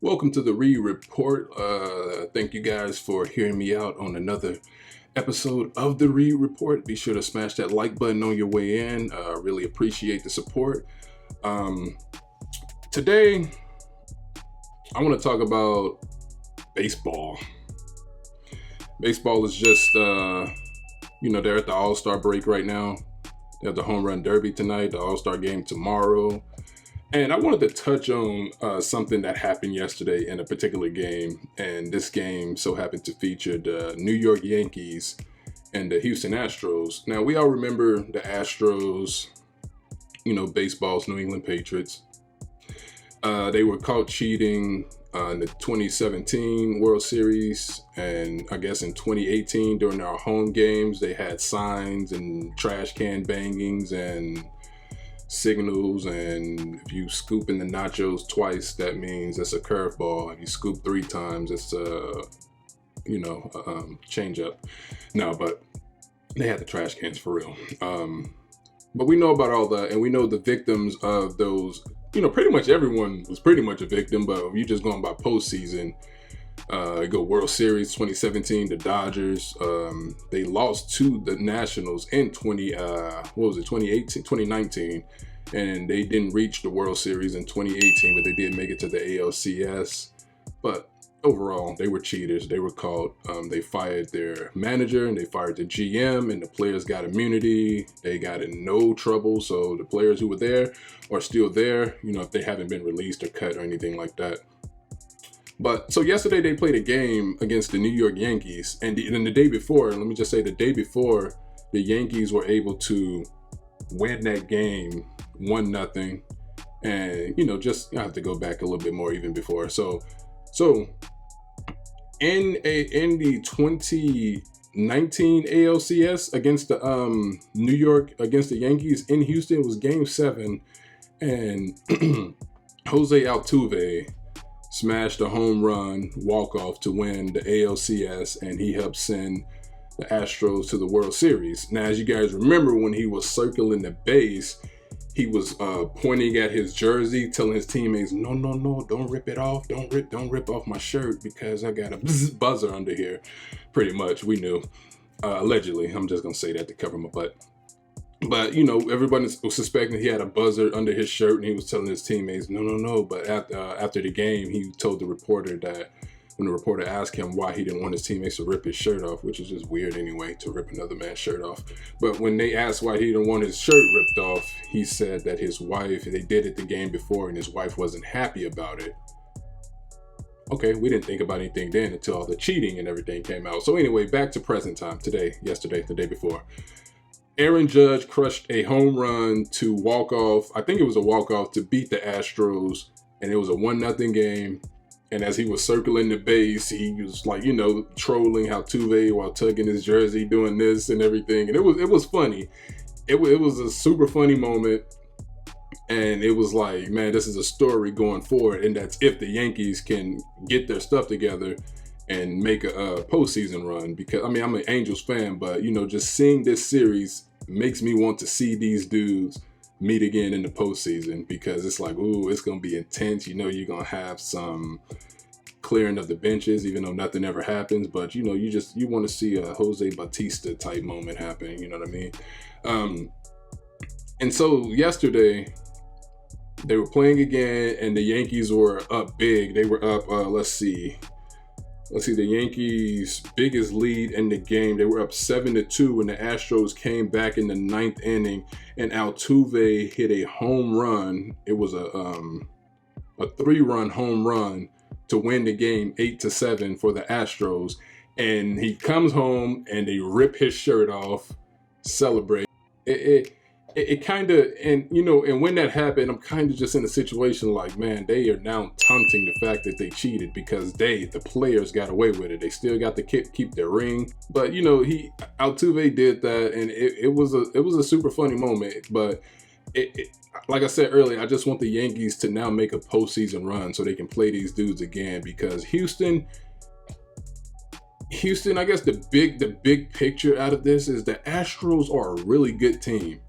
Welcome to the Report. Thank you guys for hearing me out on another episode of the Report. Be sure to smash that like button on your way in. Really appreciate the support. Um, Today, I want to talk about baseball. Baseball is just, they're at the All-Star break right now. They have the Home Run Derby tonight, the All-Star game tomorrow. And I wanted to touch on something that happened yesterday in a particular game. And this game so happened to feature the New York Yankees and the Houston Astros. Now, we all remember the Astros, baseball's New England Patriots. They were caught cheating in the 2017 World Series. And I guess in 2018, during our home games, they had signs and trash can bangings and signals, and if you scoop in the nachos twice, that means it's a curveball. If you scoop three times, it's a change up. No, but they had the trash cans for real. But we know about all that, and we know the victims of those. Pretty much everyone was pretty much a victim. But if you're just going by postseason, go World Series 2017, the Dodgers, they lost to the Nationals in 2019, and they didn't reach the World Series in 2018, but they did make it to the ALCS. But overall, they were cheaters. They were caught. They fired their manager and they fired the GM, and the players got immunity. They got in no trouble. So the players who were there are still there, if they haven't been released or cut or anything like that. But so yesterday they played a game against the New York Yankees, and then the day before, let me just say the day before, the Yankees were able to win that game 1-0. And I have to go back a little bit more even before. So in the 2019 ALCS against the New York against the Yankees in Houston, it was Game 7, and Jose Altuve smashed a home run walk-off to win the ALCS, and he helped send the Astros to the World Series. Now, as you guys remember, when he was circling the base, he was pointing at his jersey, telling his teammates, no, don't rip it off. Don't rip off my shirt because I got a buzzer under here. Pretty much, we knew. Allegedly, I'm just going to say that to cover my butt. But, everybody was suspecting he had a buzzer under his shirt, and he was telling his teammates, no. But after the game, he told the reporter that when the reporter asked him why he didn't want his teammates to rip his shirt off, which is just weird anyway, to rip another man's shirt off. But when they asked why he didn't want his shirt ripped off, he said that his wife, they did it the game before, and his wife wasn't happy about it. Okay, we didn't think about anything then until all the cheating and everything came out. So anyway, back to present time, yesterday, the day before. Aaron Judge crushed a home run to walk off. I think it was a walk-off to beat the Astros, and it was a 1-0 game. And as he was circling the base, he was trolling Altuve while tugging his jersey, doing this and everything. And it was funny. It was a super funny moment. And it was like, man, this is a story going forward. And that's if the Yankees can get their stuff together and make a postseason run. Because, I'm an Angels fan, but, just seeing this series makes me want to see these dudes meet again in the postseason, because it's like, ooh, it's going to be intense. You're going to have some clearing of the benches, even though nothing ever happens. But, you want to see a Jose Bautista type moment happen. You know what I mean? And so yesterday, they were playing again, and the Yankees were up big. They were up, let's see, the Yankees' biggest lead in the game. They were up 7-2 when the Astros came back in the 9th inning, and Altuve hit a home run. It was a 3-run home run to win the game 8-7 for the Astros. And he comes home and they rip his shirt off, celebrate. It kind of, and when that happened, I'm kind of just in a situation like, man, they are now taunting the fact that they cheated because the players got away with it. They still got to keep their ring. But, Altuve did that, and it was a super funny moment. But like I said earlier, I just want the Yankees to now make a postseason run so they can play these dudes again, because Houston, I guess the big picture out of this is the Astros are a really good team.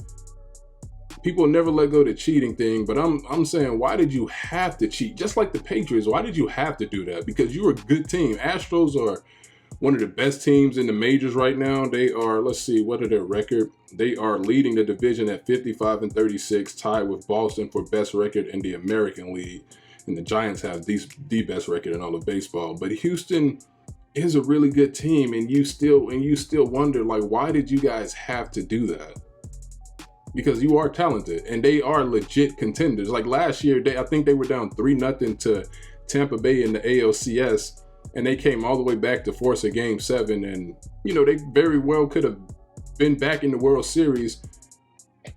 people never let go of the cheating thing, but I'm saying, why did you have to cheat? Just like the Patriots, why did you have to do that? Because you were a good team. Astros are one of the best teams in the majors right now. They are, let's see, what are their record? They are leading the division at 55-36, tied with Boston for best record in the American League. And the Giants have the best record in all of baseball. But Houston is a really good team, and you still wonder, like, why did you guys have to do that? Because you are talented, and they are legit contenders. Like last year, I think they were down 3-0 to Tampa Bay in the ALCS, and they came all the way back to force a Game 7. And, you know, they very well could have been back in the World Series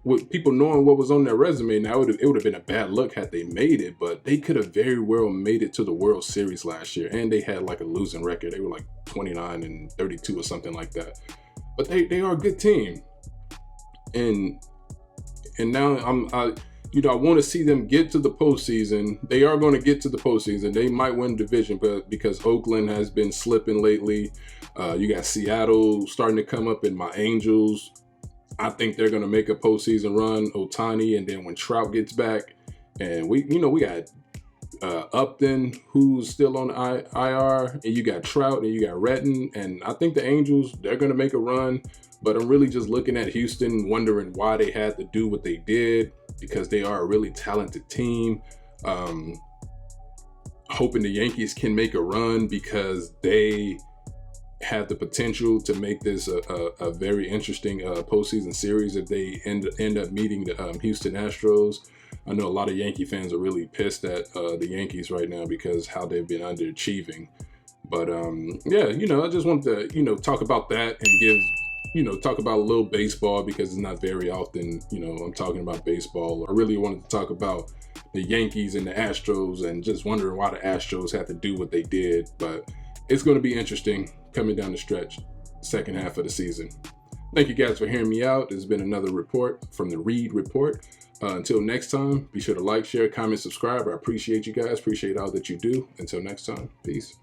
with people knowing what was on their resume. Now, it would have been a bad look had they made it, but they could have very well made it to the World Series last year. And they had like a losing record. They were like 29-32 or something like that. But they are a good team. And now I want to see them get to the postseason. They are going to get to the postseason. They might win division, but because Oakland has been slipping lately, you got Seattle starting to come up, and my Angels, I think they're going to make a postseason run. Ohtani, and then when Trout gets back, and we got Upton, who's still on IR, and you got Trout, and you got Retton, and I think the Angels, they're going to make a run. But I'm really just looking at Houston, wondering why they had to do what they did, because they are a really talented team. Hoping the Yankees can make a run, because they have the potential to make this a very interesting postseason series if they end up meeting the Houston Astros. I know a lot of Yankee fans are really pissed at the Yankees right now because how they've been underachieving. But yeah, I just wanted to talk about that and talk about a little baseball, because it's not very often, I'm talking about baseball. I really wanted to talk about the Yankees and the Astros, and just wondering why the Astros had to do what they did. But it's going to be interesting coming down the stretch, second half of the season. Thank you guys for hearing me out. This has been another report from the Reed Report. Until next time, be sure to like, share, comment, subscribe. I appreciate you guys. Appreciate all that you do. Until next time, peace.